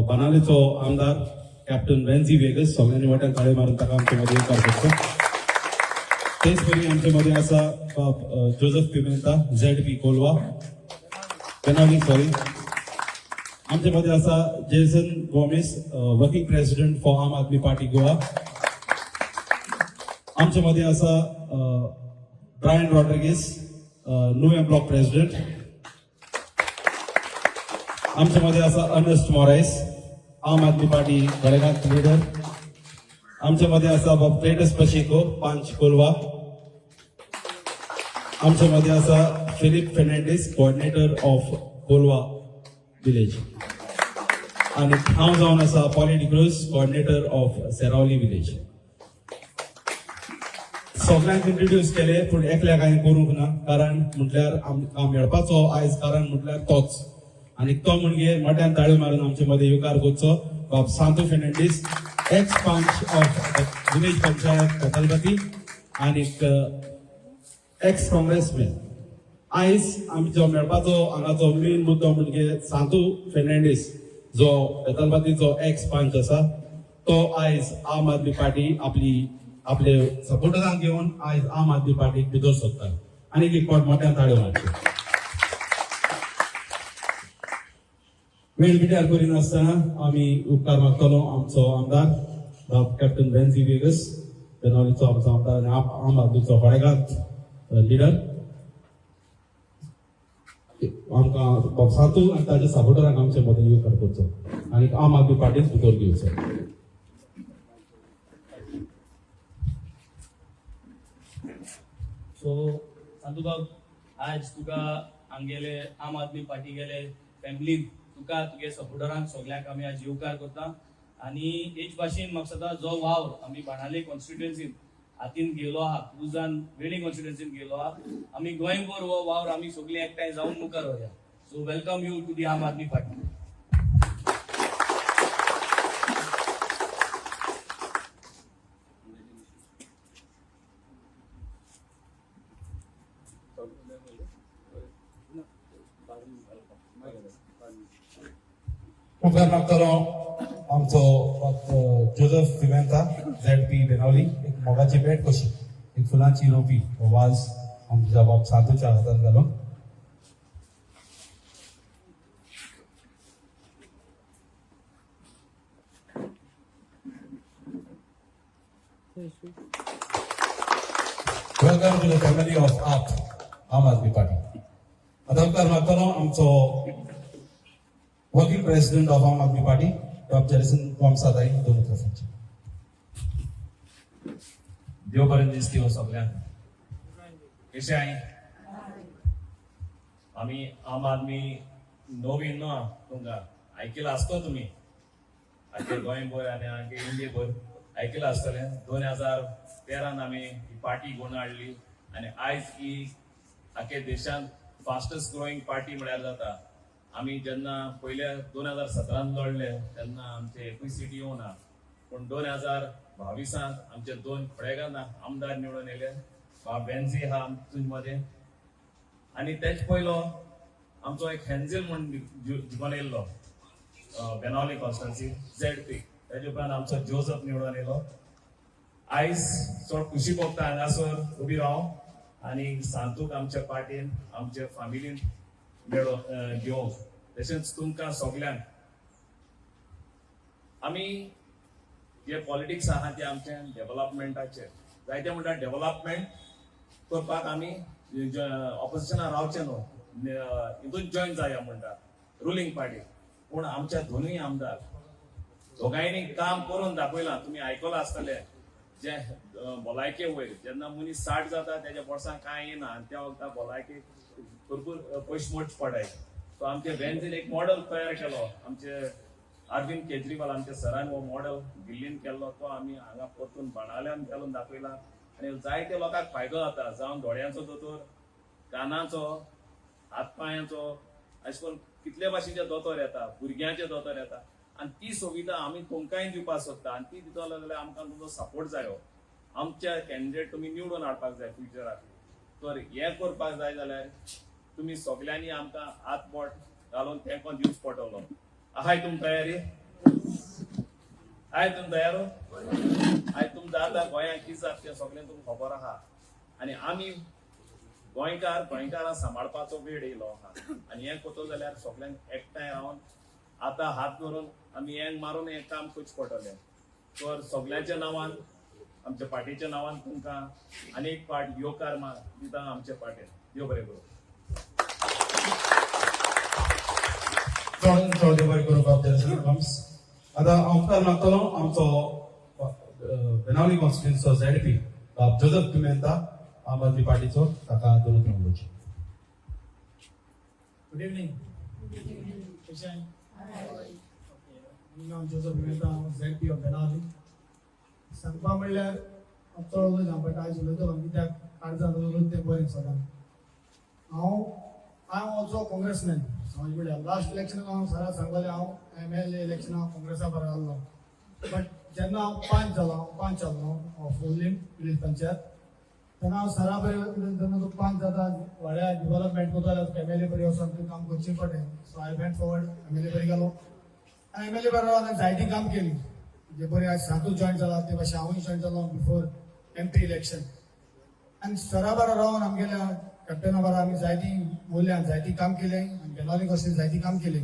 बनालेचो आमदार captain वेन्झी Vegas सगळ्यांनी वाट्यान ताळे मारून ताका आमचे मध्ये येवकार करतो. तेच परी आमचे मध्ये आसा बाब Joseph Pimenta ZP Colva Benaulim sorry. आमचे मध्ये आसा Jason Gomes working president for Aam Aadmi Party Goa. आमचे मध्ये आसा Brian Rodrigues Nuvem block president. आमच्या मध्ये आसा अर्नेस्ट मोरायस आम आदमी पार्टी गळेगांत लीडर. आमच्या मध्ये आसा बाब क्लेटस पशेको पांच कोलवा. आमच्या मध्ये आसा Philip Fernandes coordinator of Colva village. आणि हांव जावन आसा Polly D'Cruz coordinator of Seraulim village. सगळ्यांक इंट्रोड्यूस केले पूण एकल्याक हांवें करूंक ना कारण म्हटल्यार आमकां मेळपाचो आयज कारण म्हटल्यार तोच. आणि तो म्हणजे मोठ्यान ताळी मारून आमचे मध्ये येवकार करचो बाब सांतू फेर्नांडीस एक्स पंच ऑफ विलेज पंचायत कतलबती आणि एक्स काँग्रेसमॅन. आयज आमचो मेळपाचो हांगाचो मेन मुद्दो म्हणजे सांतू फेर्नांडीस जो कतलबतीचो एक्स पंच आसा तो आयज आम आदमी पार्टी आपले सपोर्टरांक घेवन आयज आम आदमी पार्टीक भितर सोदता. आनी एक फावट मोठ्यान ताळयो मारच्यो. वेळ पिड्यार करिनासतना आमी उपकार मागतलो आमचो आमदार बाब कॅप्टन वेन्झी वेगस बेनावलीचो आमचो आमदार आनी आम आदमीचो गळेगांत लिडर. आमकां बाब सांतू आनी ताच्या सपोर्टरांक आमचे मदें येवकार करचो आनी आम आदमी पार्टीक भितर घेवचो. सो सांतू बाब आज तुका हांगेले आम आदमी पार्टी गेले फॅमिलीन तुका तुगे सपोर्टरांक सगळ्यांक आमी आज येवकार करता. आनी हेच भाशेन म्हाका सदां जो वावर आमी बाणावले कॉन्स्टिट्युएन्सीन हातीन गेलो आहा क्रुजान वेळी कॉन्स्टिट्युएन्सीन गेलो आहा आमी गोंयभर हो वावर आमी सगळीं एकठांय जावन मुखार वया. So welcome you to the Aam Aadmi party. उपकार मागतलो आमचो जोसेफ पिमेंता ZP बेनावली. एक मोगाची भेट कशी एक फुलांची रोपी वाज आमच्या बाब सांतूच्या हातान घालून. Welcome to the family of Aam Aadmi party. आता उपकार मागतलो आमचो working president of Aam Aadmi party doctor Jason कॉमसादाई दोन तरफांचे. देव बरें दीस दिवं सगळ्यांक. कशें आहाय? आमी आम आदमी नवीन न्हू तुमकां आयकलां आसतो तुमी आख्खे गोंयभर आनी आख्खे इंडियेभर आयकलां आसतलें. 2013 आमी ही पार्टी घेवन हाडली आनी आयज ही आख्खे देशांत फास्टस्ट ग्रोईंग पार्टी म्हळ्यार जाता. आमी जेन्ना पयले 2017 लढले तेन्ना आमचे एकूय सीट येवना पूण 2022 आमचे दोन पळेगांत आमदार निवडून येयले. बाब वेन्झी हा आमचे मदें आनी तेच पयलो आमचो एक हेन्झेल म्हूण जिवन येयल्लो बेनावली कॉन्स्टिट्युएन्सी ZP. तेजे उपरांत आमचो जोसेफ निवडून येयलो. आयज चड खुशी भोगता हांगासर उबी रावून आनी सांतूक आमच्या पार्टीन आमच्या फॅमिलीन घेवंक तशेंच तुमकां सगळ्यांक. आमी जे पॉलिटिक्स आहा ते आमचे डेव्हलपमेंटाचे जायते म्हणटा डेव्हलपमेंट करपाक आमी ऑपोजिशनाक रावचे न्हू हितून जॉयन जाया म्हणटा रुलींग पार्टी. पूण आमच्या दोनूय आमदार दोगांयनी काम करून दाखयलां. तुमी आयकलां आसतलें जे भलायके वयर जेन्ना मनीस 60 जाता तेज्या पोरसांत कांय येना आनी त्या वखदाक भलायके भरपूर पयशे मोडचे पडटाय. सो आमचे वेन्झीन एक मॉडेल तयार केलो. आमचे अरविंद केजरीवाल आमच्या सरान हो मॉडेल दिल्लीन केल्लो तो आमी हांगा परतून बाणावल्यान घालून दाखयला आनी जायते लोकांक फायदो जाता. जावं दोळ्यांचो दोतोर, कानाचो, हातपांयाचो अशें करून कितले भाशेचे दोतोर येता, भुरग्यांचे दोतोर येता आनी ती सुविधा आमी तुमकांय दिवपाक सोदता आनी ती दितलो जाल्यार आमकां तुमचो सपोर्ट जायो. आमच्या कॅन्डिडेट तुमी निवडून हाडपाक जाय फ्युचराक. तर हें करपाक जाय जाल्यार तुमी सगळ्यांनी आमकां हात बोट घालून तेंको दिवच पडटलो. आहाय तुम तयारी आय तुम तयारो आय तुमचं आता गोंयांत कितें जाता तें सगळें तुमकां खबर आहा आनी आमी गोंयकारांक सांबाळपाचो वेळ येयलो आहा आनी हें कोतो जाल्यार सगळ्यांक एकठांय रावन आतां हात धरून आमी हें मारून हें काम करचें पडटलें तर सगळ्यांच्या नांवान आमच्या पार्टीच्या नांवान तुमकां आनी एक पार्ट योकार दिता आमच्या पार्टीन देव बरें करूं चड बरें करूं बाब कम्स आतां हांव उपकार मागतलो आमचो बेनावली कॉन्स्टिट्युन्सीचो झेडपी बाब जोसेफ पिमेंता आम आदमी पार्टीचो ताका दोन उतरां उलोवचीं. Good evening. Patient. Me Joseph Pimenta ZP of Benali. सांगपा म्हणल्यार चड उलयना बट आयज उलयतलो कित्याक काळजांत उलयता तें बरें सदां. आय एम ऑल्सो काँग्रेसमॅन समज पडल्या लास्ट इलेक्शनाक हांव सराक सांगतालें हांव MLA इलेक्शनाक काँग्रेसा बरो आहलो बट जेन्ना हांव पांच जालो फुल्ली विलेज पंचायत तेन्ना हांव सरा बरें जेन्ना तूं पांच जाता व्हडल्या डेव्हलपमेंट करता जाल्यार MLA बरी वचून तुवें काम करचें पडलें so I went forward MLA बरी गेलो आनी MLA बरो हांवें जायतीं काम केलीं जे बरें आज सांतू जॉयन जाला ते भाशेन हांवूय जॉयन जालो बिफोर MP इलेक्शन आनी सरा बरो रावन आमगेल्या कॅप्टना बरो आमी जायतीं उरल्यां जायतीं काम केलें आनी बेनावली कशें जायतीं काम केलें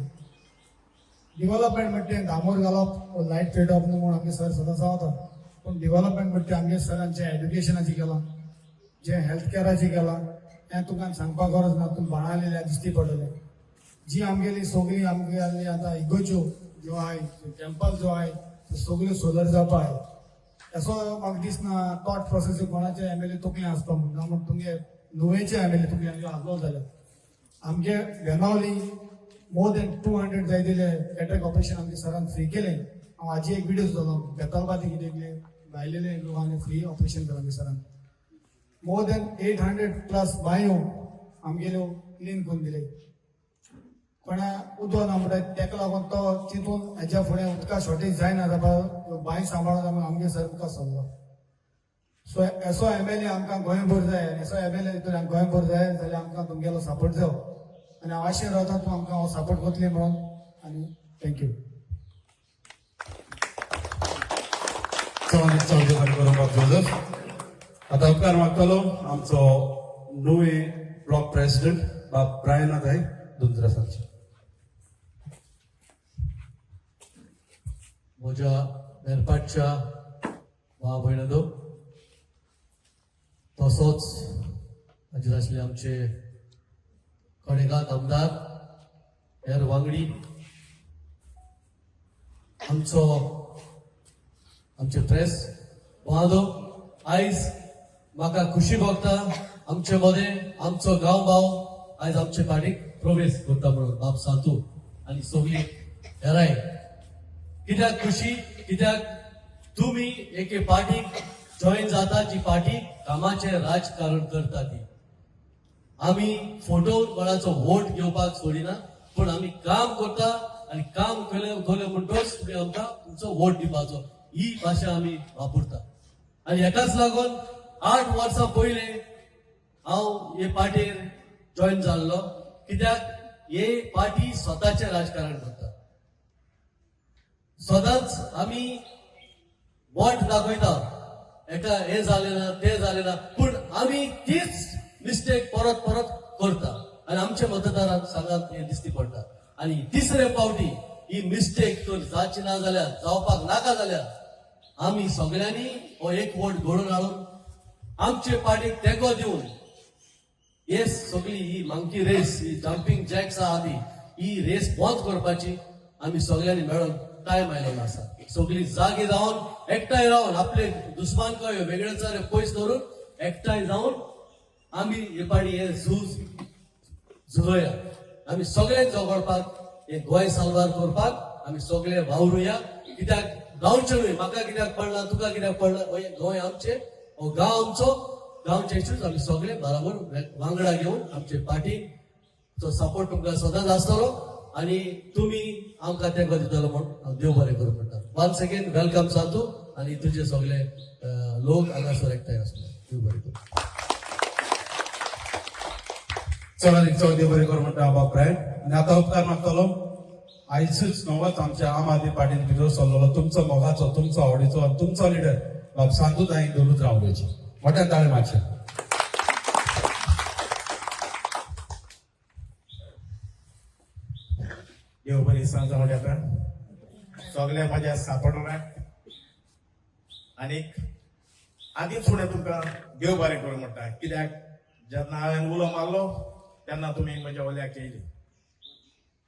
डेव्हलपमेंट म्हणटा तें डामोर घालप लायट पेटप न्हू म्हूण आमगे सर सदां सांगता पूण डेव्हलपमेंट म्हणटा तें आमगे सरांचें एड्युकेशनाचें केलां जें हेल्थ कॅराचें केलां तें तुका सांगपाक गरज ना तूं बाणालेल्या दिश्टी पडटलें जी आमगेली सगळीं आमगेली आतां इगोच्यो ज्यो आहाय टेंपल जो आहाय त्यो सगळ्यो सोलर जावपा आहाय असो म्हाका दिसना थॉट प्रोसेस कोणाचे MLA तकलें आसता म्हूण तुमगे नुवेचे MLA तुमगे आसलो जाल्यार आमगे बेनावली मोर देन 200 जाय दिले कॅटरेक्ट ऑपरेशन आमगे सरान फ्री केलें हांव हाजी एक विडियो जालो बेतालबाती कितें भायलेले लोकांनी फ्री ऑपरेशन केलां आमगे सरान मोर देन 800+ बांयो आमगेल्यो क्लीन करून दिले पण उदक ना म्हणटा तेका लागून तो चिंतून हेच्या फुडें उदका शॉर्टेज जायना जावपा बांय सांबाळून आमगे सर तुका सांगलो सो असो MLA आमकां गोंयभर जाय असो MLA भितर गोंयभर जाय जाल्यार आमकां तुमगेलो सपोर्ट जायो आनी हांव आशेन रावता तूं आमकां हो सपोर्ट करतली म्हणून आनी थँक्यू. चड बरें करूं बाब जोसेफ. आतां उपकार मागतलो आमचो नुवे ब्लॉक प्रेसिडेंट बाब ब्रायन आताय दुसऱ्या सांगचे. म्हज्या मेरपाटच्या भाव भयणांनो तसोच हाजेर आशिल्ले आमचे कडेगांव आमदार हेर वांगडी आमचे प्रेस वादो आयज म्हाका खुशी भोगता आमचे मदें आमचो गांव भाव आयज आमचे पार्टीक प्रवेश करता म्हणून बाब सांतू आनी सगळीं हेराय कित्याक खुशी कित्याक तुमी एके पार्टीक जॉईन जाता जी पार्टी कामाचें राजकारण करता ती आमी फोटो कोणाचो वोट घेवपाक सोडिना पूण आमी काम करता आनी काम केलें म्हणटच तुमी आमकां तुमचो वोट दिवपाचो ही भाशा आमी वापरता आनी हेकाच लागून 8 वर्सां पयलें हांव हे पार्टीर जॉईन जाल्लो कित्याक हे पार्टी स्वताचें राजकारण करता सदांच आमी वोट दाखयता एका हे जालें ना ते जालें ना पूण आमी तीच मिस्टेक परत परत करता आनी आमच्या मतदारांक सांगात हे दिसती पडटा आनी तिसरे फावटी ही मिस्टेक तर जावची ना जाल्यार जावपाक नाका जाल्यार आमी सगळ्यांनी हो एक वोट घडोवन हाडून आमचे पार्टीक तेंको दिवन हे सगळी ही मंकी रेस ही जम्पिंग जॅक्स आहा ती ही रेस बंद करपाची आमी सगळ्यांनी मेळून टायम आयलो आसा सगळी जागी जावन एकठांय रावन आपले दुस्मान कळे वेगळेचारे पयस धरून एकठांय जावन आमी हे पार्टी हे झुजोया आमी सगळ्यांक झगडपाक हे गोंय साल्वार करपाक आमी सगळे वावरुया कित्याक गांवचे न्हय म्हाका कित्याक पडला तुका कित्याक पडला हे गोंय आमचें हो गांव आमचो गांवचे इश्यूज आमी सगळे बराबर वांगडा घेवन आमचे पार्टीक सपोर्ट तुमकां सदांच आसतलो आनी तुमी आमकां तेंको दितलो म्हूण हांव देव बरें करूं म्हणटा वन्स अगेन वेलकम सांतू आनी तुजे सगळे लोक हांगासर एकठांय आसले देव बरें करूं. चड देव बरें करूं म्हणटा बाब ब्रायन. आनी आतां उपकार मागतलो आयजच नवोच आमच्या आम आदमी पार्टीन भितर सरलेलो तुमचो मोगाचो तुमचो आवडीचो आनी तुमचो लिडर बाब सांतूताई दवरूच रावलेची मोठ्या ताळे मातशे देव बरी सांज येता सगळे माझ्या सांपडणाक आनीक आदीच फुडें तुमकां देव बरें करूं म्हणटा कित्याक जेन्ना हांवें उलो मारलो तेन्ना तुमी म्हज्या वल्याक येयली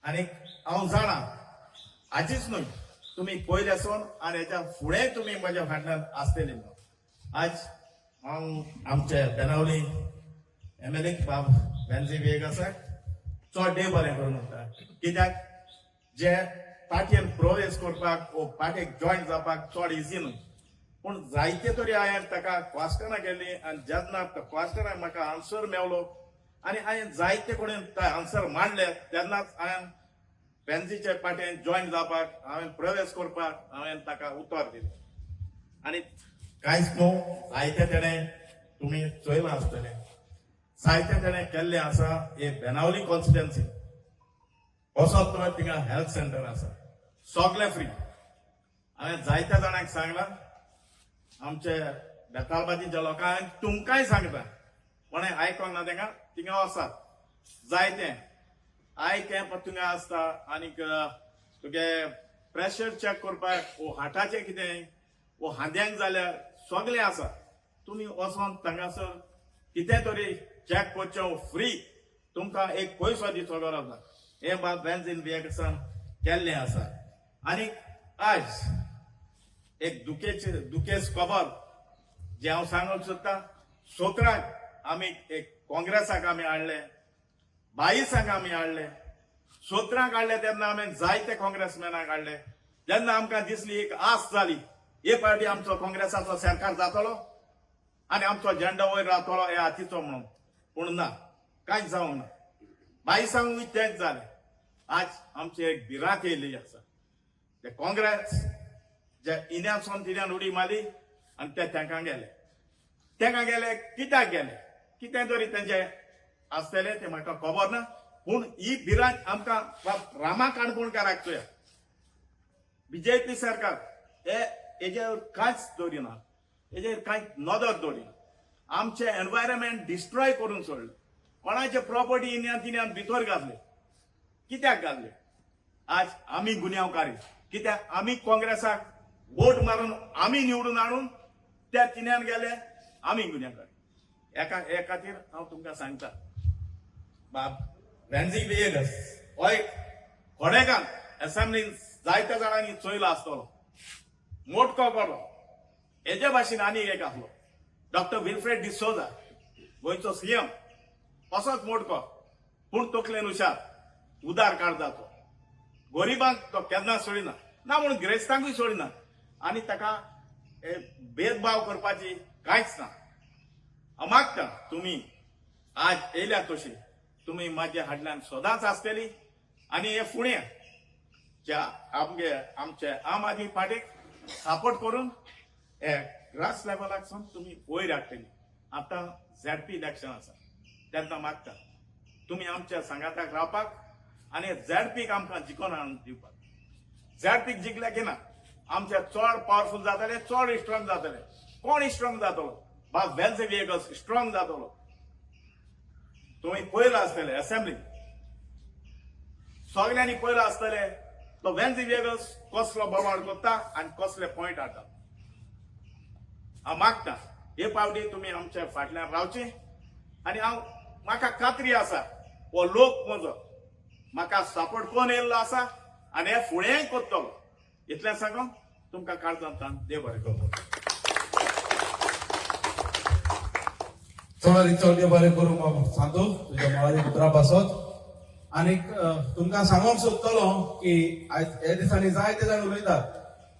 आनीक हांव जाणा आजीच न्हय तुमी पयल्यासून आनी हेच्या फुडें तुमी म्हज्या फाटल्यान आसतली म्हणून आज हांव आमचे बेनावली MLA बाब वेंजी वेग आसा चड देव बरें करूं म्हणटा कित्याक जे पार्टयेन प्रवेश करपाक वो पार्टेक जॉयन जावपाक चड इजी न्हय पूण जायते तरी हांवें ताका क्वास्टनां गेली आनी जेन्ना क्वास्टनाक म्हाका आन्सर मेवलो आनी हांवें जायते कडेन ते आन्सर मांडले तेन्नाच हांवें पेन्सीचे पार्टेन जॉयन जावपाक हांवें प्रवेश करपाक हांवें ताका उतर दिलें आनी कांयच न्हू जायते तेणें तुमी चोयलां आसतलें जायते तेणें केल्लें आसा हे बेनावली कॉन्स्टिट्युएन्सी वचत तो थिंगा हेल्थ सेंटर आसा सगळे फ्री हांवें जायत्या जाणांक सांगलां आमचे बेतालबाजीच्या लोकांक तुमकांय सांगता कोणें आयकोंक ना तेंका थिंगा वसात जायते आय कॅम्प थिंगा आसता आनीक तुगे प्रेशर चॅक करपाक वो हार्टाचें कितें वो हांद्यांक जाल्यार सगळें आसा तुमी वचोन थंगासर कितें तरी चॅक करचें फ्री तुमकां एक पयसो दिवचो गरज ना हे बाब बेन्झीन वेगसान केल्लें आसा आनीक आज एक दुखेच खबर जे हांव सांगूंक सोदतां 17 आमी एक काँग्रेसाक आमी हाडले 22 आमी हाडले 17 हाडले तेन्ना आमी जायते काँग्रेसमॅनाक हाडले जेन्ना आमकां दिसली एक आस जाली हे पार्टी आमचो काँग्रेसाचो सरकार जातलो आनी आमचो झेंडो वयर रावतलो हे हातीचो म्हणून पूण ना कांयच जावंक ना 22 तेंच जालें आज आमची एक भिरांत येयल्ली आसा ते काँग्रेस जे इन्यासून तिन्यान उडी मारली आनी ते तांकां गेले कित्याक गेले कितें तरी तेंचे आसतलें तें म्हाका खबर ना पूण ही भिरांत आमकां रामा काणकोणकाराक चोया BJP सरकार हेजेर कांयच दवरिना हेजेर कांयच नदर दवरिना आमचे एनवायरमेंट डिस्ट्रॉय करून सोडले कोणाचे प्रॉपर्टी इन्यान तिन्यान भितर घातले कित्याक घातले आज आमी गुन्यांवकारी कित्याक आमी काँग्रेसाक वोट मारून आमी निवडून हाडून त्या तिन्यान गेले आमी गुन्यांवकारी हे खातीर हांव तुमकां सांगता बाब वेंजी वेगस हो एक खोडेगांव असेंब्लीन जायत्या जाणांनी चोयलो आसतलो मोठको केलो हेजे भाशेन आनी एक आसलो डॉक्टर विल्फ्रेड डिसोजा गोंयचो CM असोच मोठको पूण तकलेन हुशार उदार काढता तो गरिबांक तो केन्ना सोडिना ना म्हणून गिरेस्तांकूय सोडिना आनी ताका भेदभाव करपाची कांयच ना हांव मागता तुमी आज येयल्या तशी तुमी म्हाज्या हाडल्यान सदांच आसतली आनी हे फुडें आमचे आम आदमी पार्टीक सपोर्ट करून हे ग्रास लेवलाकसून तुमी वयर हाडटली आतां ZP इलेक्शन आसा तेन्ना मागता तुमी आमच्या सांगाताक रावपाक आनी ZPक आमकां जिखोवन हाडून दिवपाक ZPक जिखले की ना आमचे चड पॉवरफुल जातले चड स्ट्रॉंग जातले कोण स्ट्रॉंग जातलो बाब वेल्स वेगस स्ट्रॉंग जातलो तुमी पयलो आसतले असेंब्ली सगळ्यांनी पयलो आसतले तो वेल्स वेगस कसलो बोवाळ करता आनी कसले पॉयंट हाडटा हांव मागता हे पावटी तुमी आमच्या फाटल्यान रावचे आनी म्हाका खात्री आसा हो लोक म्हजो म्हाका सपोर्ट कोण येयल्लो आसा आनी हे फुडेंय करतलो इतलें सांगून तुमकां काळजांतल्यान देव बरें करूं चड देव बरें करूं सांतू तुज्या मळारी उतरा पासत आनीक तुमकां सांगूंक सोदतलो की हे दिसांनी जायते जाण उलयतात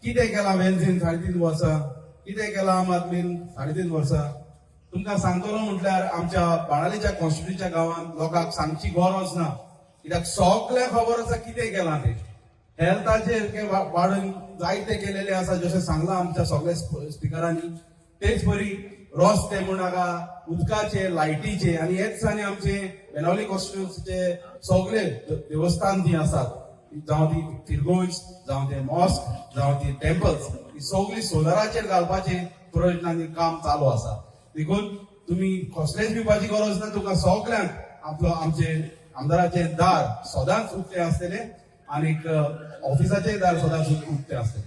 कितें केलां वेन्झीन 3.5 वर्सां कितें केलां आम आदमीन 3.5 वर्सां तुमकां सांगतलो म्हटल्यार आमच्या बाणालीच्या कॉन्स्टिट्युच्या गांवांत लोकांक सांगची गरज ना कित्याक सगळ्यांक खबर आसा कितें केलां तें हेल्थाचेर वाडून जायते केलेले आसा जशें सांगलां आमच्या सगळ्या स्पिकरांनी तेच बरी रस्ते म्हणाका उदकाचे लायटीचे आनी हेच दिसांनी आमचे बेनावली कॉन्स्टिट्युन्सीचे सगळे देवस्थान जी आसात जावं ती तिरगोज, जावं ते मॉस्क, जावं ती टेम्पल्स, ही सगळी सोलराचेर घालपाचे प्रयत्नांनी काम चालू आसा. देखून तुम्ही कसलेच भिवपाची गरज ना. तुका सगळ्यांक आमचे आमदाराचे दार सदांच उक्ते आसतले आणि ऑफिसाचे दार सदांच उक्ते आसतले.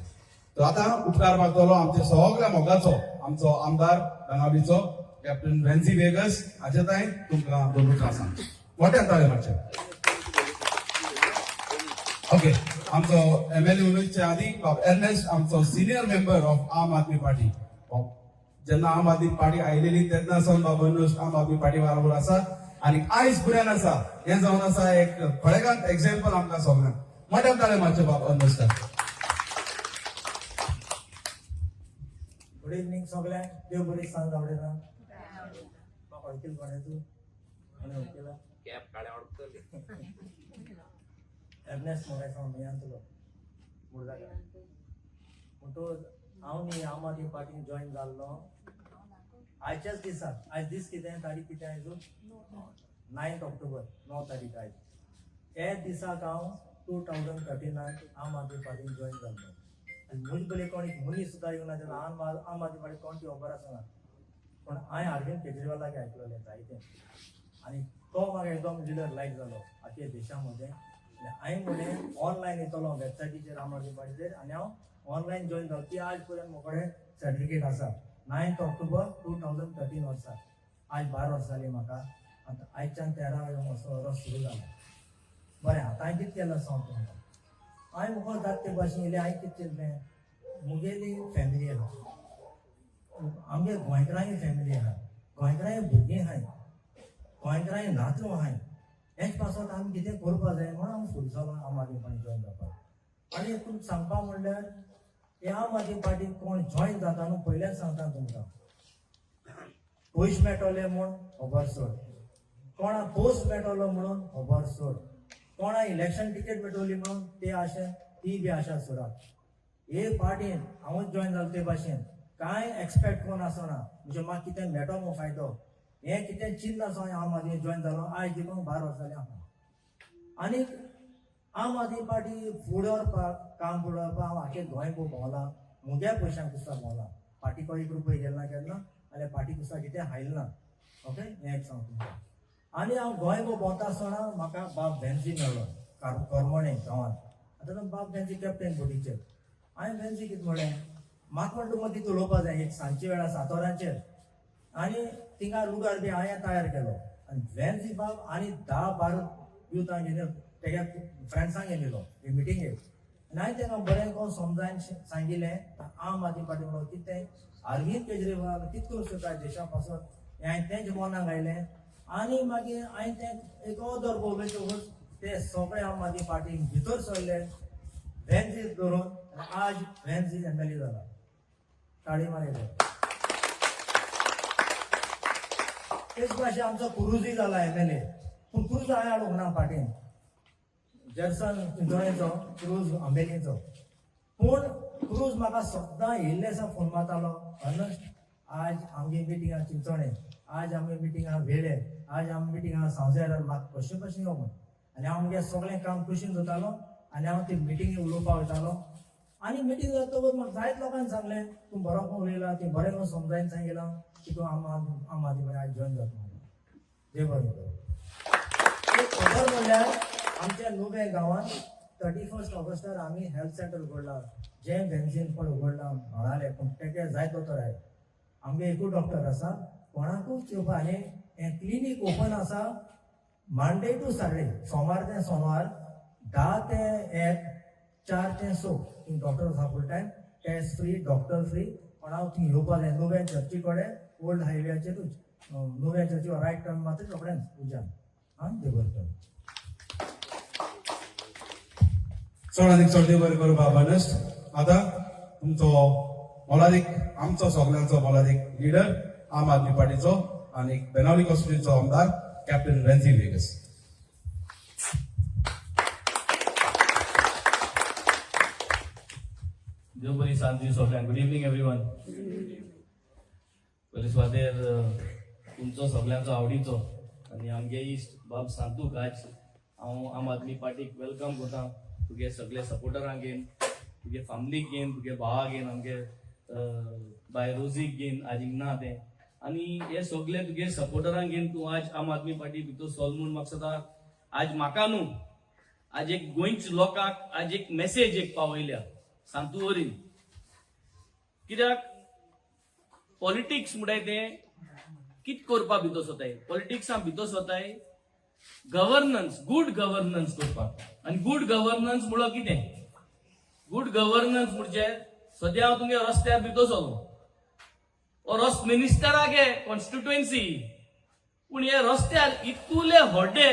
तर आता उपकार मागतलो आमच्या सगळ्या मोगाचो आमचो आमदार बेनावलीचो कॅप्टन वेन्सी वेगस हाचे ताई तुमकां दोन उतरां सांगता. मोठ्यान ताळे मारचे. ओके, आमचो MLA उलोवचे आदी बाब एर्नेस्ट आमचो senior member of Aam Aadmi party. जेन्ना आम आदमी पार्टी आयलेली तेन्नासून बाब एर्नेस्ट आम आदमी पार्टी बरोबर आसा आणि आयज फुड्यान आसा. हे जावन आसा एक खळेगांत एक्झाम्पल आमकां सगळ्यांक. मोठ्यान ताळे मारचे बाब एर्नेस्टाक. गुड इव्हनिंग सगळ्यांक. देव बरी सांग आवडेना म्हाका वळखील कोणे तूं कोणे वळखीला कॅप काड्या वाडतली एर्नेस्ट मोरेसा मयान तुलो मुर्दाकार म्हणटूच हांव न्ही आम आदमी पार्टीन जॉयन जाल्लो आयच्याच दिसाक. आयज दीस कितें तारीख कितें आयज 9 ऑक्टोबर 9 तारीख आयज. हे दिसाक हांव 2013 आम आदमी पार्टीन जॉयन जाल्लो आनी म्हजे पयलीं कोणी मनीस सुद्दां येवना जेन्ना आम आदमी पार्टी कोण ती खबर आसना. पूण हांवें अरविंद केजरीवालाक आयकलेलें जायतें आनी तो म्हाका एकदम लिडर लायक जालो आख्या देशा मध्ये. हांवें म्हणलें ऑनलायन येतलो वेबसायटीचेर आम आदमी पार्टीचेर आनी हांव ऑनलायन जॉयन जालो. ती आज पर्यंत म्हजे कडेन सर्टिफिकेट आसा. 9 ऑक्टोबर 2013 वर्सा. आज 12 वर्सां जालीं म्हाका. आतां आयच्यान 13 वर्स सुरू जाला. बरें, आतां हांवें कितें केलां सांग तुमकां. हांवें मुखार जाता ते भाशेन येयलें. हांवें कितें केलें मुगेली फॅमिली आहा, आमगे गोंयकारांची फॅमिली आहा, गोंयकारांची भुरगीं आहाय, गोंयकारांची नातू आहाय. हेच पासत आमी कितें करपा जाय म्हणून हांव फुडें चलो आम आदमी पार्टी जॉयन जावपाक. आनी तुमकां सांगपा म्हणल्यार हे आम आदमी पार्टीक कोण जॉयन जाता न्हू पयलेच सांगता तुमकां. पयशे मेळटले म्हूण खबर सोड, कोणा पोस्ट मेळटलो म्हणून खबर सोड, कोणा इलेक्शन टिकेट मेळटली म्हणून ते आशा ती बी आशा सोडात. हे पार्टीन हांवूच जॉयन जालो ते भाशेन कांय एक्सपेक्ट कोण आसना. म्हणजे म्हाका कितें मेळटो न्हू फायदो हें कितें चिंत आसा. हांव आम आदमी जॉयन जालो आयज देखून 12 वर्सां जालीं हांव. आनी आम आदमी पार्टी फुडें व्हरपाक काम फुडें व्हरपाक हांव आख्खें गोंय भोंवलां. म्हज्या पयशांक पुस्तक भोंवलां. पार्टी को 1 रुपया गेल ना केन्ना आनी पार्टी पुस्तक कितें हायलें ना. ओके, हें एक सांगता तुमकां. आनी हांव गोंय भोंवता आसतना म्हाका बाब वेन्सी मेळ्ळो करमणे गांवांत. आतां तो बाब वेन्सी कॅप्टन बोटीचेर. हांवें वेन्सी कितें म्हणलें म्हाका म्हणटा तुका तितून उलोवपा जाय एक सांजचे वेळा 7 वरांचेर. आनी थिंगा लुगार बी हांवें तयार केलो आनी वेन्सी बाब आनी 10-12 युथांक घेवन तेच्या फ्रेंड्सांक गेलेलो हे मिटिंगेक. आनी हांवें तांकां बरें करून समजावन सांगिल्लें आम आदमी पार्टी म्हणून कितें अरविंद केजरीवाल कितें करूं शकता देशा पासून हें हांवें तेंच्या मनाक घायलें. आनी मागीर हांवें तें एक ऑदर भोंवलेचो ते सगळे आम आदमी पार्टीक भितर सरले वेन्सीस धरून. आज वेन्सी MLA जाला. ताळी मारले. तेच भाशेन आमचो क्रुजूय जाला MLA. पूण क्रूज हांवें हाडूंक ना पार्टीन. जर्सन चिंचोळेचो क्रूज आंबेलीचो. पूण क्रूज म्हाका सद्दां येयल्ले आसा फोन मारतालो अर्नस्ट आज आमगे मिटींग आहा चिंचोळे, आज आमगे मिटींग आहा वेळे, आज आमगे मिटींग आहा सांजेर म्हाका कशें यो म्हूण. आनी हांव म्हजें सगळें काम कुशीन जातालो आनी हांव ती मिटींगे उलोवपाक वयतालो. आनी मिटींग जातकच म्हाका जायत लोकांनी सांगलें तूं बरो कोण उलयला ती बरें करून समजावन सांगिलां की तूं आम आदमी आज जॉयन जाता म्हणून. देव बरें करूं. एक खबर म्हणल्यार आमच्या नुवें गांवांत 31 ऑगस्टार आमी हेल्थ सेंटर उगडला जें वेन्सीन पण उगडलां म्हणाले पूण तेका जाय दोतोर आहाय. आमगे एकूच डॉक्टर आसा कोणाकूच येवपा. आनी हें क्लिनीक ओपन आसा मंडे टू सॅटर्डे सोमार ते सोनवार 10 ते 1 4 ते 6 डॉक्टर आसा full time. Test free doctor free. पण हांव थंय येवपा जाय नुवें चर्ची कडेन ओल्ड हायवेचेरूच नुवें चर्ची रायट टर्न मात्र रोखडेंच उज्यान. आं देव बरें करूं. चड आनीक चड देव बरें करूं बाब अर्नस्ट. आतां तुमचो मोलादीक आमचो सगळ्यांचो मोलादीक लिडर आम आदमी पार्टीचो आनी बेनावली कॉन्स्टिट्युएन्सीचो आमदार कॅप्टन वेन्सी वेगस. देव बरी सांजी सगळ्यांक. Good evening everyone. पयले सुवातेर तुमचो सगळ्यांचो आवडीचो आनी आमगे इश्ट बाब सांतूक आज हांव आम आदमी पार्टीक वेलकम करता. तुगे सगळे सपोर्टरांक घेन, तुगे फॅमिलीक घेन, तुगे भावाक घेन, आमगे बाय रोजीक घेन, आज ना ते आणि हे सगळे तुगे सपोर्टरांक घेन तू आज आम आदमी पार्टी भितर सोल म्हूण म्हाका सदां आज म्हाका न्हू आज एक गोंयच लोकांक आज एक मेसेज एक पावयल्या सांतू वरीन. कित्याक पॉलिटिक्स म्हणटाय ते कित करपा भितर सोताय, पॉलिटिक्सा भितर सोताय गव्हर्नन्स, गुड गव्हर्नन्स करपाक. आनी गुड गव्हर्नन्स म्हणलो कितें? गुड गव्हर्नन्स म्हणजे सद्या हांव तुमगे रस्त्यार भितर सरलो, रस मिनिस्टराक हे कॉन्स्टिट्युएन्सी, पूण हे रस्त्यार इतुले व्हडे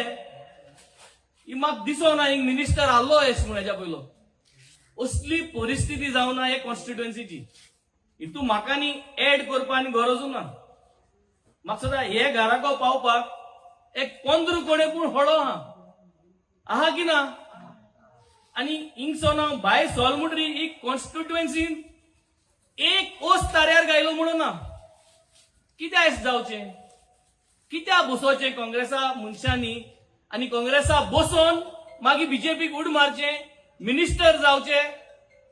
म्हाका दिसोना हिंग मिनिस्टर आल्लो एश म्हूण हेच्या पयलो. असली परिस्थिती जावना हे कॉन्स्टिट्युएन्सीची. हितू म्हाका न्ही एड करपा आनी गरजू ना. म्हाका सदां हे घराको पावपाक एक 15 कोणे पूण हळो आहा की ना. आनी हिंगसोन हांव भायर सोल म्हणटरी ही कॉन्स्टिट्युएन्सीन एक ओस ताऱ्यार गायलो म्हणून ना. कित्या एस जावचें, कित्या बसोवचें काँग्रेसा मनशांनी आनी काँग्रेसा बसोवन मागीर बीजेपीक उड मारचें, मिनिस्टर जावचे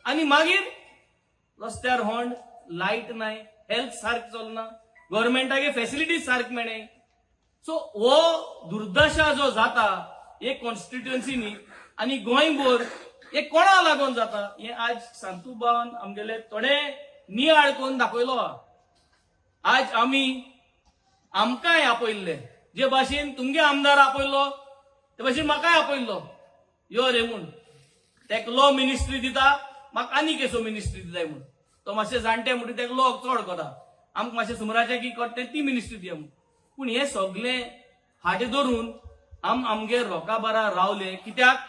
आनी मागीर रस्त्यार होंड, लायट नाय, हेल्थ सारकें चलना, गव्हर्मेंटागे फॅसिलिटीज सारकें मेळनाय. सो हो दुर्दशा जो जाता हे कॉन्स्टिट्युएन्सीनी आनी गोंयभर हे कोणा लागून जाता हे आज सांतूबान आमगेले थोडे नियाळ करून दाखयलो. आज आमी आमकांय आपयल्ले, जे भाशेन तुमगे आमदार आपयलो ते भाशेन म्हाकाय आपयल्लो यो रे म्हूण. तेका लॉ मिनिस्ट्री दिता, म्हाका आनी केसो मिनिस्ट्री दिताय म्हूण. तो मातशे जाणटे म्हणटा तेका लॉ चड कोता, आमकां मातशे सुमराचे की करता ती मिनिस्ट्री दिया म्हूण. पूण हे सगळे हाते धरून आमगे लोकां बारा रावले. कित्याक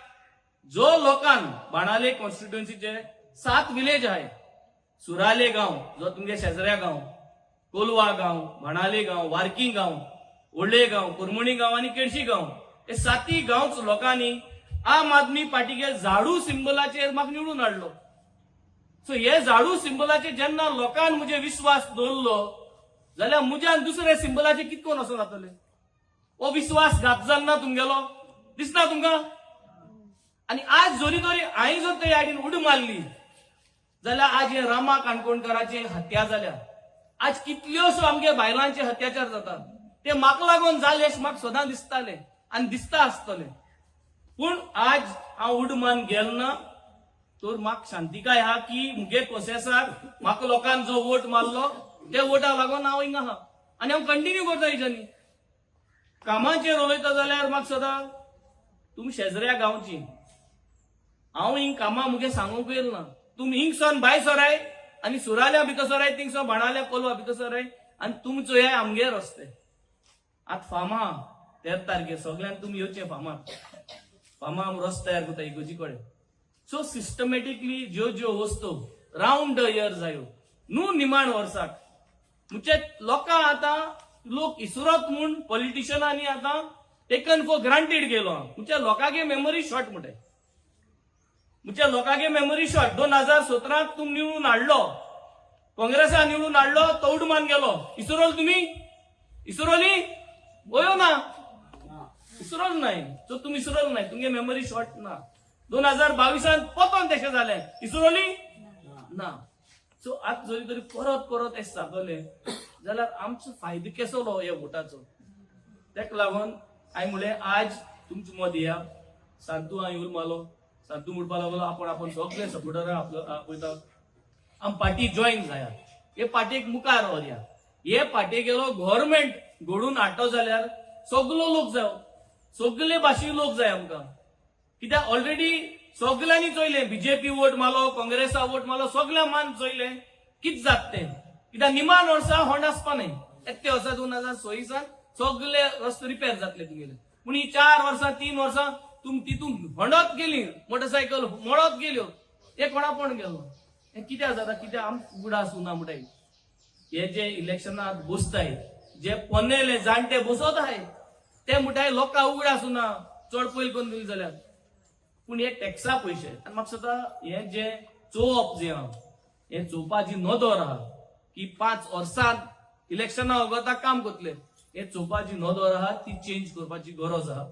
जो लोकांन बाणाले कॉन्स्टिट्युएन्सीचे 7 विलेज आहे, सुराले गांव जो तुमगे शेजऱ्या गांव, कोलवा गांव, बाणाले गांव, वार्की गांव, ओल्डे गांव, कुरमणी गांव आनी केळशी गांव, हे 7 गांवच लोकांनी आम आदमी पार्टीगे झाडू सिंबलाचेर म्हाका निवडून हाडलो. सो हे झाडू सिंबलाचेर जेन्ना लोकांन म्हजे विश्वास दवरलो जाल्यार म्हज्यान दुसरे सिंबलाचेर कितकोन वचून जातले? हो विश्वास घात जाल ना तुमगेलो, दिसना तुमकां? आनी आज जोरी तरी हांवें जर ते आडीन उडी मारली जाल्यार आज हे रामा काणकोणकाराचे हत्या जाल्या. आज कितल्योशो आमगे बायलांचे अत्याचार जातात. ते म्हाका लागून जाले अशें म्हाका सदां दिसताले आनी दिसता आसतले. पूण आज हांव उड मान गेलो ना तर म्हाका शांतिकाय आहा की मुगे प्रोसेसाक म्हाका लोकांन जो वोट मारलो त्या वोटा लागून हांव हिंगा आहा आनी हांव कंटिन्यू करता हेच्यानी. कामाचेर उलयता जाल्यार म्हाका सदां तुमी शेजऱ्या गांवची, हांव हिंग कामां मुगे सांगूंक येल ना. तुमी हिंगसोन भायर सराय आनी सुराल्या भितर सराय, थिंगसोन बाणाल्या कोलवा भितर सराय आनी तुमचो हे आमगे रस्ते. आतां फार्मां 13 तारखेर सगळ्यांक तुमी येवचें फार्मां आम रस्तो तयार करता इगोजी कडेन. सो सिस्टमॅटिकली ज्यो ज्यो वस्तू रावंड द इयर जायो न्हू निमाण वर्साक म्हणजे लोकां आतां लोक इसरोत म्हूण पॉलिटिशियनांनी आतां टेकन फॉर ग्रांटेड गेलो. म्हणजे लोकांगे मेमरी शॉर्ट म्हणटाय, म्हणजे लोकांगे मेमरी शॉर्ट. 2017 तुमी निवडून हाडलो, काँग्रेसा निवडून हाडलो, तो उडमान गेलो. इसरोल तुमी? इसरोली? वयो ना, इसरोल नाही. सो तुमी इसरोल नाही, तुमगे मेमरी शॉर्ट ना. 2022 पोतोन तशें जालें, इसरोली ना. सो आतां जरी तरी परत परत अशें जातले जाल्यार आमचो फायदो केसो ह्या वोटाचो. तेका लागून हांवें म्हणलें आज तुमचो मत या. सांतू हांवें उल मारलो, सांतू म्हणपा लागलो आपण सगळे सपोर्टर आपयता आम पार्टी जॉईन जाया, हे पार्टीक मुखार व्हरया. हे पार्टी गेलो गव्हर्मेंट घडून हाडटो जाल्यार सगलो लोक जाय, सगळे भाशे लोक जाय आमकां. कित्याक ऑलरेडी सगळ्यांनी चोयले, बीजेपी वोट मारलो, काँग्रेसा वोट मारलो, सगळ्या मान चोयले कित जात तें. कित्याक निमाण वर्सा होंड आसपा न्हय. एकटे वर्सा 2026 सगळे रस्ते रिपेर जातले तुगेले. पूण ही 4 वर्सां 3 वर्सां तुम तितून होंडत गेली, मोटरसायकल मोडत गेल्यो, ते कोणापण गेलो. हे कित्याक जाता? कित्याक आमकां उगडा सुना म्हणटाय. हे जे इलेक्शनात बसताय, जे पोन्नेले जाणटे बसत आहाय ते म्हणटाय लोकां उगडा सुना चड पयल करून दिली जाल्यार. पूण हे टॅक्सा पयशे आनी म्हाका सदां हे जे चोवप जे आहा हे चोवपाची नदर आहा की 5 वर्सांत इलेक्शना वगता काम करतले, हे चोवपाची नदर आहा ती चेंज करपाची गरज आहा.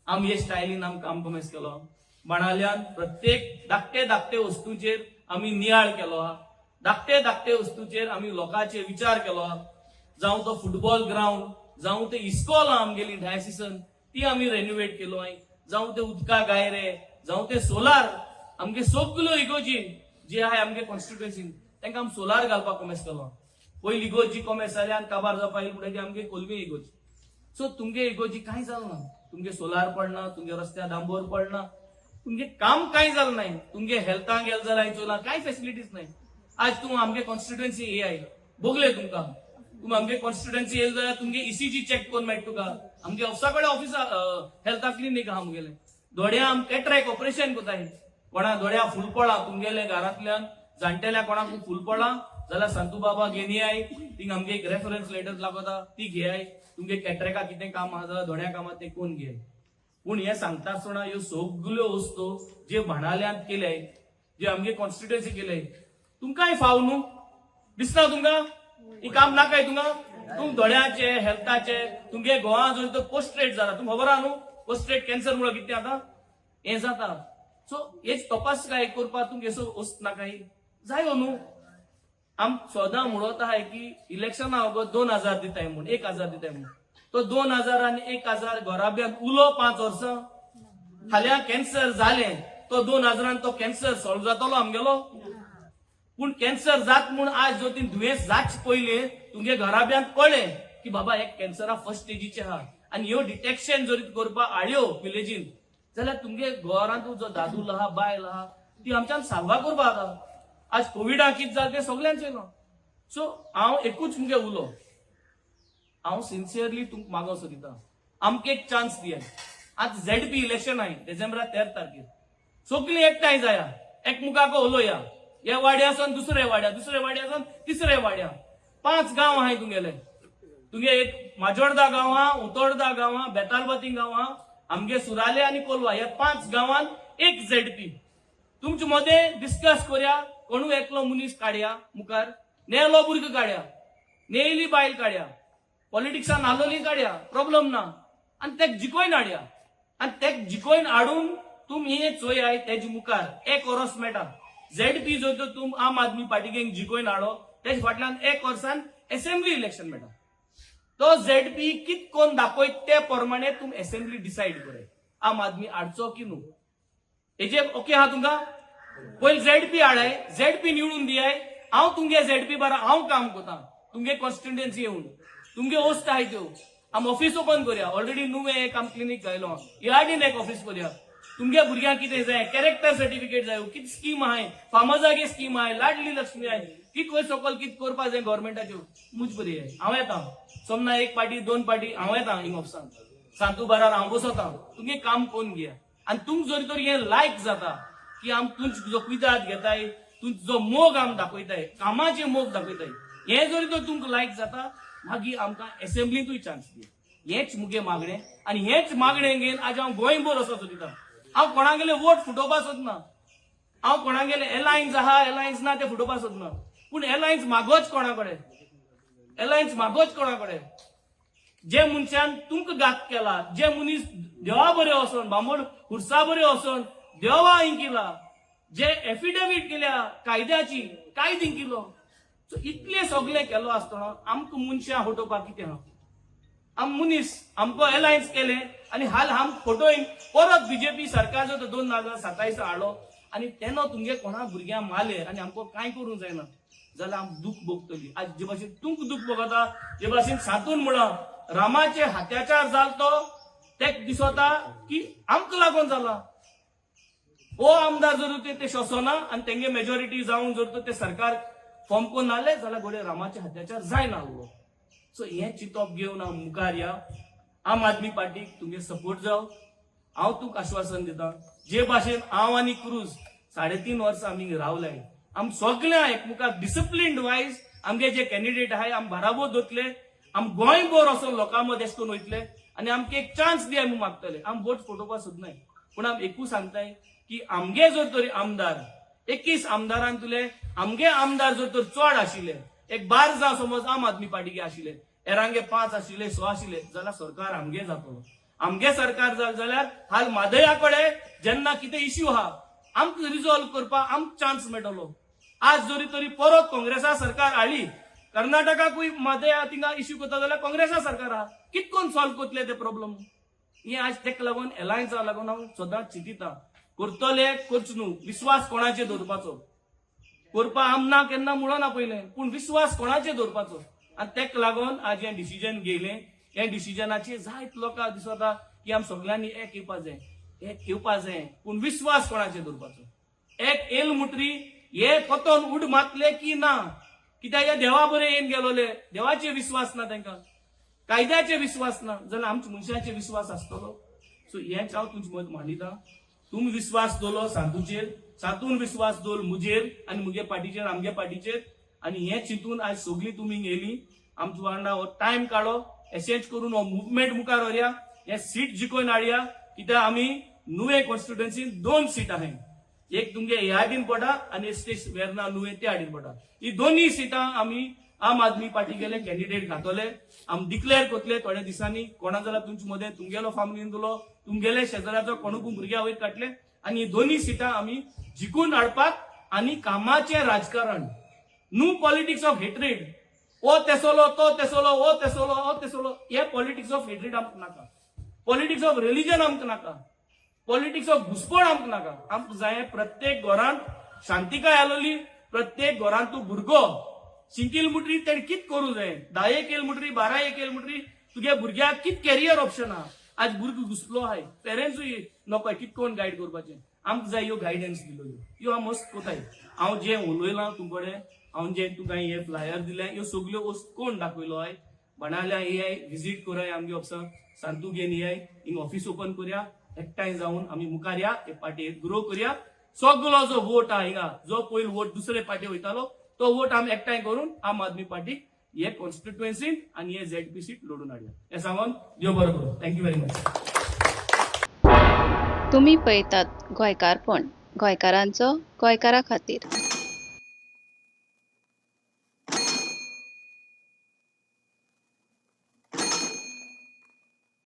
आमी हे स्टायलीन आमकां कॉम्प्रोमायज केलो. बाणाल्यान प्रत्येक धाकटे धाकटे वस्तूचेर आमी नियाळ केलो हा. धाकटे धाकटे वस्तूचेर आमी लोकांचे विचार केलो हा. जावं तो फुटबॉल ग्राउंड, जावं ते इस्कॉल आमगेली डायसिसन ती आमी रेनोवेट केलो हाय, जावं ते उदका गायरे, जावं ते सोलार, आमगे सगल्यो इगोजी जे आहाय आमगे कॉन्स्टिट्युएन्सीन तांकां आमी सोलार घालपाक कॉमेस केलो. पयली इगोजी कॉमेस जाली आनी काबार जावपा फुडें आमगे कोलमी इगोजी. सो तुमगे इगोजी कांय जालें ना, तुमगे सोलार पडना, तुमगे रस्त्यार डांबोर पडना, तुमगे काम कांय जालें नाही, तुमगे हेल्थाक गेल जाल्यार चोला कांय फेसिलिटीज नाही. आज तूं आमगे कॉन्स्टिट्युएन्सी हे आय बोगले तुमकां, तुम आमगे कॉन्स्टिट्युएन्सी येल जाल्यार तुमगे इसीजी चेक करून मेळटा तुका. आमगे ऑफिसा कडेन ऑफिस हेल्था क्लिनीक आहा आमगेले. दोड्या आम कॅटरेक्ट ऑपरेशन कोताय, कोणा दोड्या फूल पडला तुमगेले घरांतल्यान जाणटेल्या कोणाक फूल पडला जाल्यार संतू बाबा घेनी आय, थिंग आमगे एक रेफरन्स लेटर लागता ती घेयाय. तुमगे कॅटरेका कितें काम आहा जाल्यार दोड्या कामां ते कोण घे. पूण हे सांगता आसतना ह्यो सगल्यो वस्तू जे भाणाल्यान केले, जे आमगे कॉन्स्टिट्युएन्सी केले, तुमकांय फाव न्हू दिसता तुमकां ही काम ना काय तुमकां. तुम दोड्याचे हेल्थाचे तुमगे गोवा जो पोस्ट्रेट जाला तुमकां खबर आहा न्हू, पोस्ट्रेट कॅन्सर मुळे कितें आता हे जाता. सो हेच तपास काय करपाक तुमगे वस्त नाकाय जायो न्हू. आम सदां म्हणत आहाय की इलेक्शना अगोदर 2000 दिताय म्हूण, 1000 दिताय म्हूण. तो 2000 आनी 1000 घोराब्याक उलो 5 वर्सां फाल्यां कॅन्सर जालें तो 2000 तो कॅन्सर सॉल्व जातलो आमगेलो. पूण कॅन्सर जात म्हूण आज जो ती दुयेंस जाच पयलीं तुमगे घराब्यांत कळ्ळें की बाबा एक कॅन्सरा फर्स्ट स्टेजीचे आहा आनी ह्यो डिटेक्शन जरी करपाक हाडयो विलेजीन जाल्यार तुमगे घरांत जो दादूल आहा बायल आहा ती आमच्यान सारवा करपाक आहा. आज कोविडाक कितें जालें तें सगळ्यांचें न्हू. सो हांव एकूच तुमगे उलो, हांव सिन्सियरली तुमकां मागो सोदिता, आमकां एक चान्स दियात. आज ZP इलेक्शन आहाय डिसेंबरा 13 तारखेर, सगळीं एकठांय जाया, एकमुखाको उलोवया. या वाड्यासून दुसऱ्या वाड्या, दुसऱ्या वाड्यासून तिसऱ्या वाड्या. 5 गांव आहाय तुंगेले. तुगे एक माजोर्दा गांव आहा, उतोर्दा गांव आहा, बेतालबाती गांव आहा, आमगे सुराले आनी कोलवा ह्या 5 गांवांत एक ZP. तुमचे मध्ये डिस्कस करया, कोणू एकलो मनीस काडया मुखार, नेलो भुरगो काडया, नेयली बायल काडया, पॉलिटिक्सान नालोली काडया, प्रॉब्लेम ना. आनी तेक जिकोयन हाडया आनी तेक जिकोयन हाडून तुमी हे चोयाय तेजे मुखार 1 वर्स मेळटा. ZP जो तो तुम आम आदमी पार्टीक जिकोयन हाडो तेज फाटल्यान 1 वर्सान असेंब्ली इलेक्शन मेळटा. तो ZP कित कोण दाखयत ते प्रमाणे तुम असेंब्ली डिसाइड करे आम आदमी हाडचो की न्हू. हेजे ओके आहा तुमकां. पयली ZP हाडाय, ZP निवडून दियाय, हांव तुमगे ZP बारा हांव काम कोता तुमगे कॉन्स्टिट्युएन्सी येवन तुमगे वस्त आहाय त्यो आम ऑफिस ओपन करया. ऑलरेडी नुवें एक आम क्लिनीक घायलो, यार्डीन एक ऑफिस करया. तुमगे भुरग्यांक कितें जाय, कॅरेक्टर सर्टिफिकेट जाय, कितें स्कीम आहाय, फार्माजागे स्कीम आहाय, लाडली लक्ष्मी आहाय, कित वयर सकयल कित करपा जाय गव्हर्मेंटाच्यो मुज बरी आहाय. हांव येता सोमना 1 पार्टी 2 पार्टी हांव येता हिंग ऑफिसान सांतू बारार हांव बसता. तुमगे काम कोण घेया आनी तुमकां जरी तर हें लायक जाता की आम तुजो कुयदाद घेताय, तुजो मोग आम दाखयताय, कामाचे मोग दाखयताय, हें जरी तर तुमकां लायक जाता मागीर आमकां असेंब्लींतूय चान्स दिया. हेच मुगे मागणें आनी हेच मागणें घेवन आज हांव गोंयभर वचो सोदिता. हांव कोणागेले वोट फुटोवपाक सोदना, हांव कोणागेले एलायन्स आहा एलायन्स ना ते फुटोवपाक सोदना. पूण एलायन्स मागोच कोणा कडेन, एलायन्स मागोच कोणा कडेन. जे मनशान तुमकां घात केला, जे मनीस देवा बरे वचोन बांबोड हुर्सा बरे वचोन देवा इंकिला, जे एफिडेविट केल्या कायद्याची कायद इंकिलो. सो इतले सगळे केलो आसतना आमकां मनशां फटोवपाक कितें आहा. आम मनीस आमको एलायन्स केले आनी हाल आम फोटोइन परत बीजेपी सरकार जो 2027 हाडलो आनी तेन्ना तुमगे कोणा भुरग्यांक मारले आनी आमको कांय करूंक जायना जाल्यार आम दूख भोगतली. आज जे भाशेन तुमकां दूख भोगता जे भाशेन सांतून म्हणा रामाचे अत्याचार जाल तो तेक दिसता की आमकां लागून जाला. ओ आमदार जर ते शोसना आनी तेंगे मेजॉरिटी जावन जर ते सरकार फॉर्म करून नाले जाल्यार गोडे रामाचे अत्याचार जायना आसलो. सो हें चिंतप घेवन हांव मुखार या. आम आदमी पार्टीक तुमगे सपोर्ट जाव. हांव तुका आश्वासन दिता जे भाशेन हांव आनी क्रूज 3.5 वर्सां आमी रावलाय, आम सगळ्या एकमुखार डिसिप्लिन्ड वायज आमगे जे कॅन्डिडेट आहाय आम बाराबोर दोतले, आम गोंयभर वचून लोकां मदें एशे करून वयतले आनी आमकां एक चान्स दिया म्हूण मागतले. आम वोट फटोवपाक सोदनाय पूण आम एकूच सांगताय की आमगे जर तरी आमदार 21 आमदारान तुले आमगे आमदार जर तर चड आशिल्ले, एक 12 जावं समज आम आदमी पार्टीके आशिल्ले, एरांगे 5 आशिल्ले 6 आशिल्ले जाल्यार सरकार आमगे जातलो. आमगे सरकार जाल जाल्यार हाल मादया कडेन जेन्ना कितें इश्यू आहा आमकां रिजॉल्व करपाक आमकां चान्स मेळटलो. आज जरी तरी परत काँग्रेसा सरकार हाडली, कर्नाटकाकूय मध्ये थिंगा इश्यू करता जाल्यार काँग्रेसा सरकार आहा, कितकोन सॉल्व करतले ते प्रॉब्लेम. हे आज तेका लागून एलायन्सा लागून हांव सदांच चिंतिता, करतले करच न्हू, विश्वास कोणाचेर दवरपाचो. करपा आमना केन्ना मुळना पयलें, पूण विश्वास कोणाचेर दवरपाचो. आनी तेका लागून आज हें डिसिजन घेयलें. हे डिसिजनाचेर जायत लोकांक दिसता की आमी सगळ्यांनी एक येवपा जाय, एक येवपा जाय, पूण विश्वास कोणाचेर दवरपाचो. एक येल मुटरी हे कोतोन उड मारतले की ना, कित्याक हे देवा बरें येवन गेलोले, देवाचे विश्वास ना तांकां, कायद्याचे विश्वास ना, जाल्यार आमच्या मनशाचे विश्वास आसतलो. सो हेंच हांव तुमचे मत मांडिता. तुमी विश्वास दवरलो सांतूचेर, सांतून विश्वास दवर मुजेर आनी मुगे पार्टीचेर, आमगे पार्टीचेर. आनी हें चिंतून आज सगळीं तुमी येयली. आमच्या वांगडा हो टायम काडो, एक्सचेंज करून हो मुवमेंट मुखार व्हरया, हे सीट जिखून हाडया. कित्याक आमी नुवे कॉन्स्टिट्युएन्सीन 2 सीट आहाय, एक तुमगे ह्या हाडीन पडा आनी स्टेज वेर्ना नुवे ते हाडीन पडा. ही दोन्ही सिटां आमी आम आदमी पार्टी गेले कॅन्डिडेट घातले, आमी डिक्लेअर करतले थोड्या दिसांनी. कोणा जाल्यार तुमचे मदें तुमगेलो फॅमिलीन दिलो, तुमगेले शेजाऱ्याचो कोणूय भुरग्या वयर काडले, आनी ही दोन्ही सिटां आमी जिखून हाडपाक. आनी कामाचें राजकारण, न्यू पॉलिटिक्स ऑफ हेट्रेड, ओ तेसोलो तो तेसोलो, ओ तेसोलो ओ तेसोलो, हे पॉलिटिक्स ऑफ हेट्रेड आमकां नाका. पॉलिटिक्स ऑफ रिलिजन आमकां नाका, पॉलिटिक्स ऑफ घुसपण आमकां नाका. आमकां जाय प्रत्येक घरांत शांतिकाय आलोली, प्रत्येक घरांत तूं भुरगो शिंकील मुटरी तेणे कित करूं जाय, 10 येल मुटरी 12 येल मुटरी तुगे भुरग्याक कित कॅरियर ऑप्शन आहा. आज भुरगो घुसलो आहाय, पेरेंट्सूय नकोय कितकोन गायड करपाचें. आमकां जाय ह्यो गायडन्स दिल्यो, ह्यो हांव मस्त कोताय. हांव जे उलयलां तुमकडे, हांव जे तुका हे फ्लायर दिले, ह्यो सगल्यो वस्तू कोण दाखयलो आय. बनाल्या येयाय, विजीट कराय आमगे ऑफिसाक, सांतू घेवन येयाय, हिंग ऑफिस ओपन करुया, एकठांय जावन आमी मुखार या, हे पार्टीक ग्रो करुया. सगळो जो वोट आहा हिंगा, जो पयलो वोट दुसरे पार्टी वयतालो तो वोट आमी एकठांय करून आम आदमी पार्टीक हे कॉन्स्टिट्युएन्सीन आनी हे ZP सीट लढून हाडया. हे सांगून देव बरो करूं. Thank you very much. तुम्ही पळयतात गोंयकारपण, गोंयकारांचो गोंयकारा खातीर.